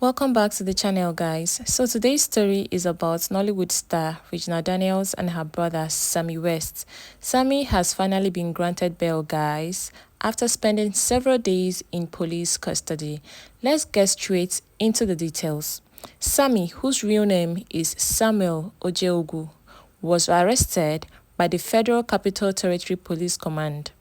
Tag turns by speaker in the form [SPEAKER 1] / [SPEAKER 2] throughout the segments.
[SPEAKER 1] Welcome back to the channel, guys. So today's story is about Nollywood star Regina Daniels and her brother Sammy West. Sammy has finally been granted bail, guys, after spending several days in police custody. Let's get straight into the details. Sammy, whose real name is Samuel Ojeogu, was arrested by the Federal Capital Territory Police Command.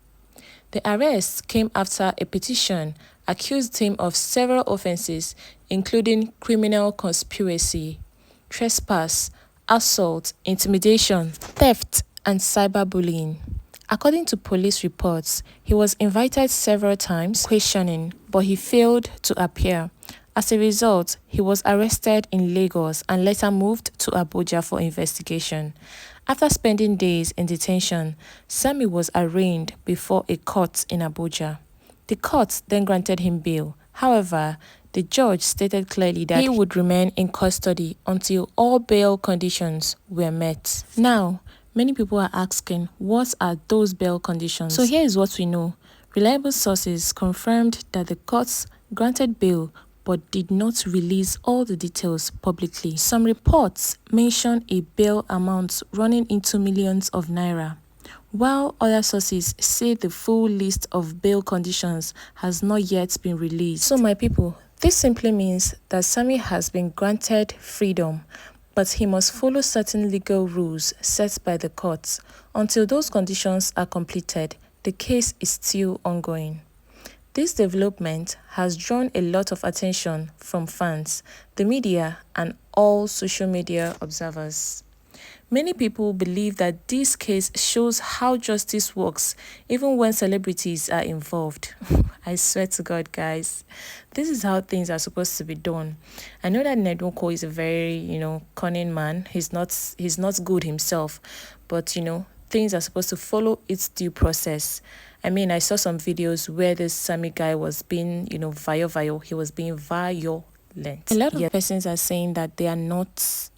[SPEAKER 1] The arrest came after a petition accused him of several offenses, including criminal conspiracy, trespass, assault, intimidation, theft, and cyberbullying. According to police reports, he was invited several times questioning, but he failed to appear. As a result, he was arrested in Lagos and later moved to Abuja for investigation. After spending days in detention, Sammy was arraigned before a court in Abuja. The court then granted him bail. However, the judge stated clearly that he would remain in custody until all bail conditions were met. Now, many people are asking, what are those bail conditions? So here is what we know. Reliable sources confirmed that the courts granted bail but did not release all the details publicly. Some reports mention a bail amount running into millions of naira, while other sources say the full list of bail conditions has not yet been released. So my people, this simply means that Sammy has been granted freedom, but he must follow certain legal rules set by the courts. Until those conditions are completed, the case is still ongoing. This development has drawn a lot of attention from fans, the media, and all social media observers. Many people believe that this case shows how justice works, even when celebrities are involved. I swear to God, guys, this is how things are supposed to be done. I know that Nedunko is a very, cunning man. He's not good himself, but things are supposed to follow its due process. I mean, I saw some videos where this Sammy guy was being, he was being violent. A lot of persons are saying that they are not,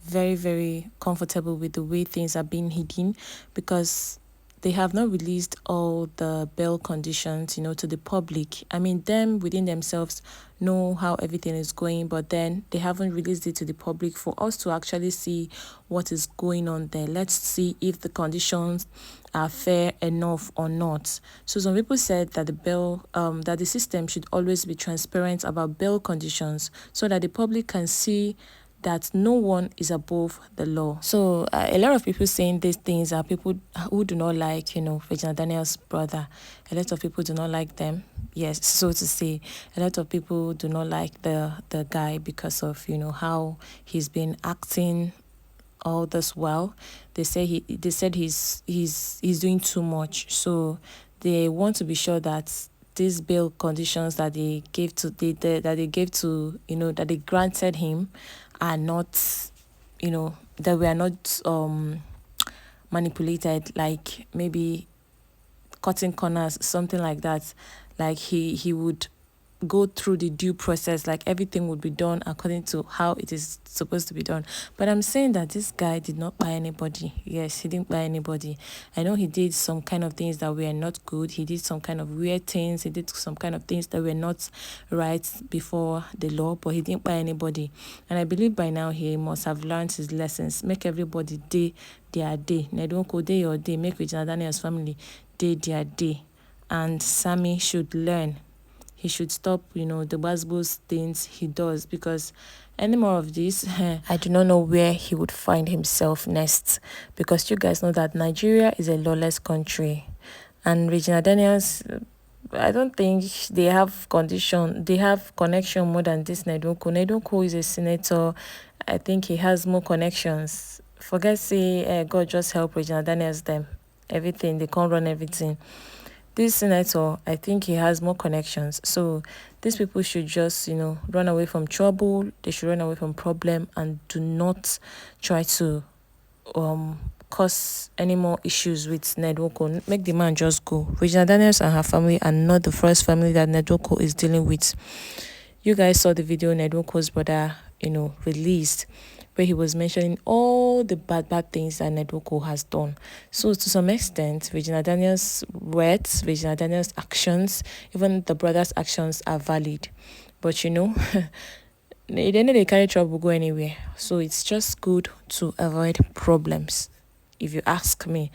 [SPEAKER 1] very, very comfortable with the way things are being hidden because they have not released all the bail conditions, to the public. I mean, them within themselves know how everything is going, but then they haven't released it to the public for us to actually see what is going on there. Let's see if the conditions are fair enough or not. So some people said that that the system should always be transparent about bail conditions so that the public can see that no one is above the law. So a lot of people saying these things are people who do not like, Regina Daniels' brother. A lot of people do not like them. Yes, so to say, a lot of people do not like the guy because of, how he's been acting all this while. They said he's doing too much. So they want to be sure that these bail conditions that they gave to that they granted him are not, that we are not manipulated, like maybe cutting corners, something like that. Like he would go through the due process, like everything would be done according to how it is supposed to be done. But I'm saying that this guy did not buy anybody. Yes, he didn't buy anybody. I know he did some kind of things that were not good. He did some kind of weird things. He did some kind of things that were not right before the law, but he didn't buy anybody. And I believe by now he must have learned his lessons. Make everybody day their day. Don't go day your day. Make Regina Daniels' family day their day. And Sammy should learn. He should stop, the buzz things he does, because any more of this, I do not know where he would find himself next, because you guys know that Nigeria is a lawless country. And Regina Daniels, I don't think they have connection more than this Nedunko. Nedunko is a senator. I think he has more connections. Forget say, God just help Regina Daniels them. Everything, they can't run everything. This senator, I think he has more connections. So these people should just, run away from trouble. They should run away from problem and do not try to cause any more issues with Nedwoko. Make the man just go. Regina Daniels and her family are not the first family that Nedwoko is dealing with. You guys saw the video Nedwoko's brother, released, where he was mentioning all the bad things that Nedwoko has done. So to some extent, Regina Daniels' words, Regina Daniels' actions, even the brother's actions are valid. But they know they carry trouble go anywhere. So it's just good to avoid problems, if you ask me.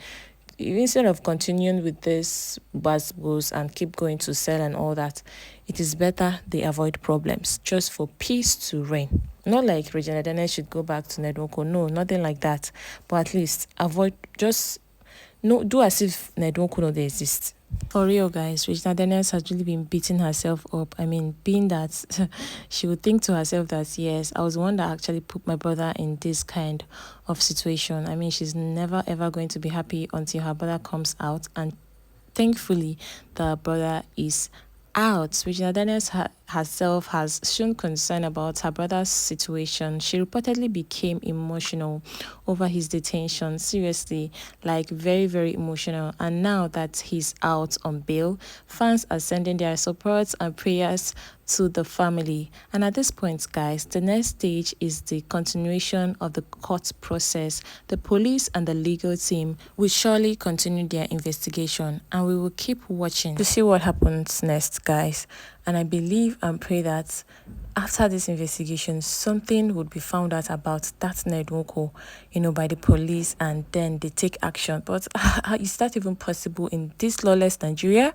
[SPEAKER 1] Instead of continuing with this buzz goes and keep going to sell and all that, it is better they avoid problems just for peace to reign. Not like Regina Daniels should go back to Nedwoko. No, nothing like that. But at least avoid, just no, do as if Nedwoko no they exist. For real, guys, Regina Daniels has really been beating herself up. I mean, being that she would think to herself that, yes, I was the one that actually put my brother in this kind of situation. I mean, she's never ever going to be happy until her brother comes out. And thankfully, the brother is out. Regina Daniels herself has shown concern about her brother's situation. She reportedly became emotional over his detention. Seriously, like very, very emotional. And now that he's out on bail, fans are sending their support and prayers to the family. And at this point, guys, the next stage is the continuation of the court process. The police and the legal team will surely continue their investigation, and we will keep watching to see what happens next, guys. And I believe and pray that after this investigation, something would be found out about that Nedwoko, by the police, and then they take action. But is that even possible in this lawless Nigeria?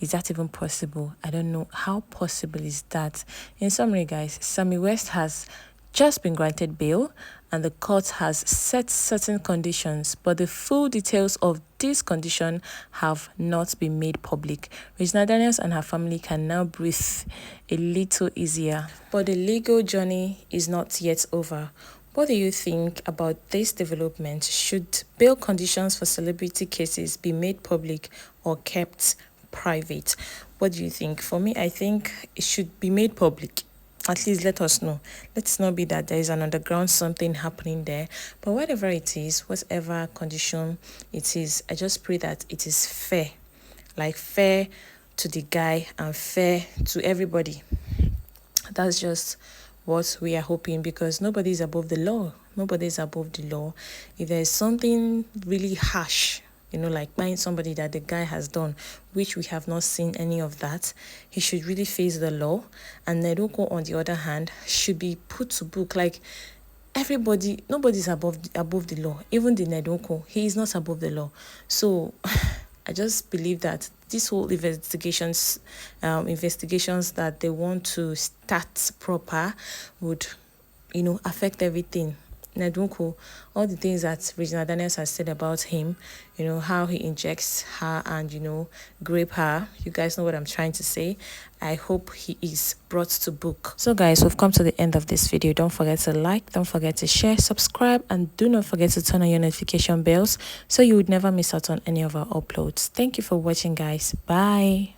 [SPEAKER 1] Is that even possible? I don't know. How possible is that? In summary, guys, Sammy West has just been granted bail, and the court has set certain conditions, but the full details of this condition have not been made public. Regina Daniels and her family can now breathe a little easier, but the legal journey is not yet over. What do you think about this development? Should bail conditions for celebrity cases be made public or kept private? What do you think? For me, I think it should be made public. At least let us know. Let's not be that there is an underground something happening there. But whatever it is, whatever condition it is, I just pray that it is fair. Like fair to the guy and fair to everybody. That's just what we are hoping, because nobody is above the law. Nobody is above the law. If there is something really harsh, like buying somebody that the guy has done, which we have not seen any of that, he should really face the law. And Nedoko, on the other hand, should be put to book. Like everybody, nobody's above the law. Even the Nedoko, he is not above the law. So I just believe that this whole investigations that they want to start proper would, affect everything. Nedunku, all the things that Regina Daniels has said about him, how he injects her and, grape her. You guys know what I'm trying to say. I hope he is brought to book. So guys, we've come to the end of this video. Don't forget to like, don't forget to share, subscribe, and do not forget to turn on your notification bells so you would never miss out on any of our uploads. Thank you for watching, guys. Bye.